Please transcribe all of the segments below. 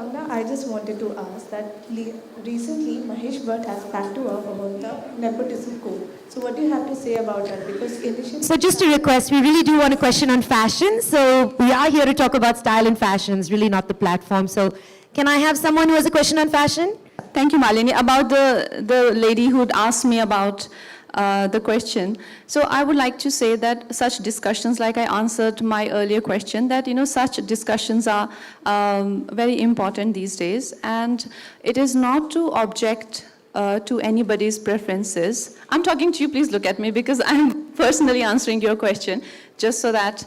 Kangana, I just wanted to ask that recently Mahesh Bhatt has back to up about the nepotism code. So what do you have to say about that? Because initially... So just a request, we really do want a question on fashion. So we are here to talk about style and fashion, it's really not the platform. So can I have someone who has a question on fashion? Thank you, Malini. About the lady who'd asked me about the question. So I would like to say that such discussions, like I answered my earlier question, that such discussions are very important these days, and it is not to object to anybody's preferences. I'm talking to you, please look at me, because I'm personally answering your question, just so that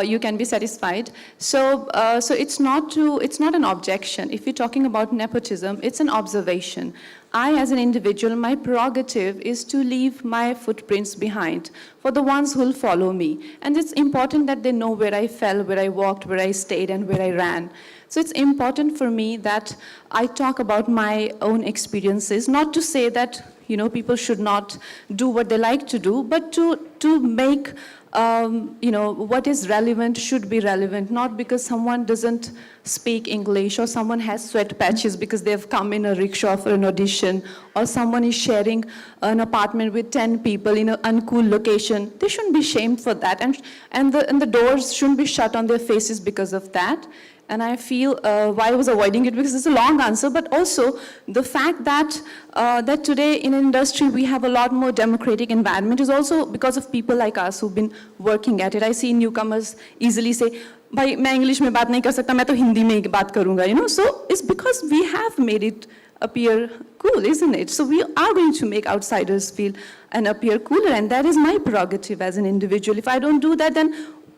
you can be satisfied. So it's not an objection. If you're talking about nepotism, it's an observation. I, as an individual, my prerogative is to leave my footprints behind for the ones who will follow me. And it's important that they know where I fell, where I walked, where I stayed, and where I ran. So it's important for me that I talk about my own experiences, not to say that people should not do what they like to do, but to make what is relevant should be relevant, not because someone doesn't speak English or someone has sweat patches because they've come in a rickshaw for an audition, or someone is sharing an apartment with 10 people in an uncool location. They shouldn't be shamed for that, and the doors shouldn't be shut on their faces because of that. And I feel why I was avoiding it, because it's a long answer, but also the fact that that today in industry we have a lot more democratic environment is also because of people like us who've been working at it. I see newcomers easily say, "Bhai, मैं English में बात नहीं कर सकता, मैं तो हिंदी में ही बात करूँगा." So it's because we have made it appear cool, isn't it? So we are going to make outsiders feel and appear cooler, and that is my prerogative as an individual. If I don't do that, then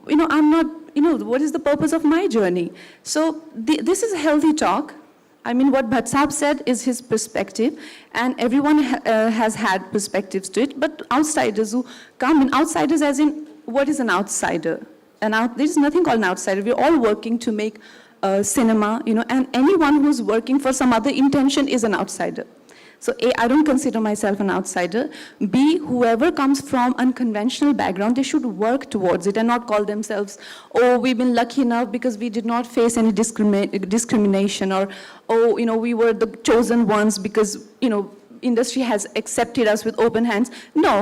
I'm not, what is the purpose of my journey? So this is a healthy talk. I mean, what Bhatt Sahab said is his perspective, and everyone has had perspectives to it, but outsiders who come in, outsiders as in, what is an outsider? There's nothing called an outsider. We're all working to make cinema, and anyone who's working for some other intention is an outsider. So A, I don't consider myself an outsider. B, whoever comes from unconventional background, they should work towards it and not call themselves, "Oh, we've been lucky enough because we did not face any discrimination," or, "Oh, we were the chosen ones because, industry has accepted us with open hands." No,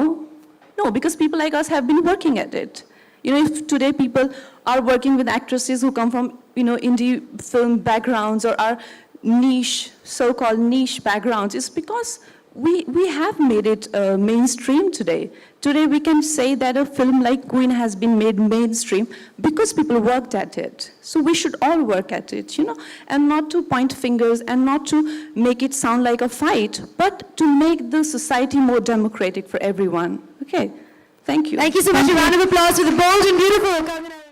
because people like us have been working at it. If today people are working with actresses who come from, indie film backgrounds or are niche, so-called niche backgrounds, it's because we have made it mainstream today. Today we can say that a film like Queen has been made mainstream because people worked at it. So we should all work at it, and not to point fingers and not to make it sound like a fight, but to make the society more democratic for everyone. Okay, thank you. Thank you so much. A round of applause for the bold and beautiful Kangana.